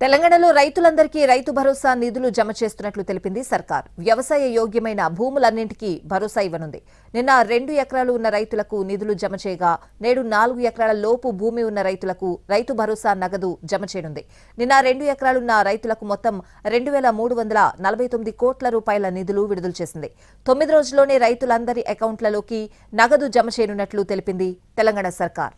తెలంగాణలో రైతులందరికీ రైతు భరోసా నిధులు జమ చేస్తున్నట్లు తెలిపింది సర్కార్. వ్యవసాయ యోగ్యమైన భూములన్నింటికీ భరోసా ఇవ్వనుంది. నిన్న 2 ఎకరాలు ఉన్న రైతులకు నిధులు జమ చేయగా నేడు 4 ఎకరాల లోపు భూమి ఉన్న రైతులకు రైతు భరోసా నగదు జమ చేయనుంది. నిన్న 2 ఎకరాలున్న రైతులకు మొత్తం 2,349 కోట్ల రూపాయల నిధులు విడుదల చేసింది. 9 రోజుల్లోనే రైతులందరి అకౌంట్లలోకి నగదు జమ చేయనున్నట్లు తెలిపింది తెలంగాణ సర్కార్.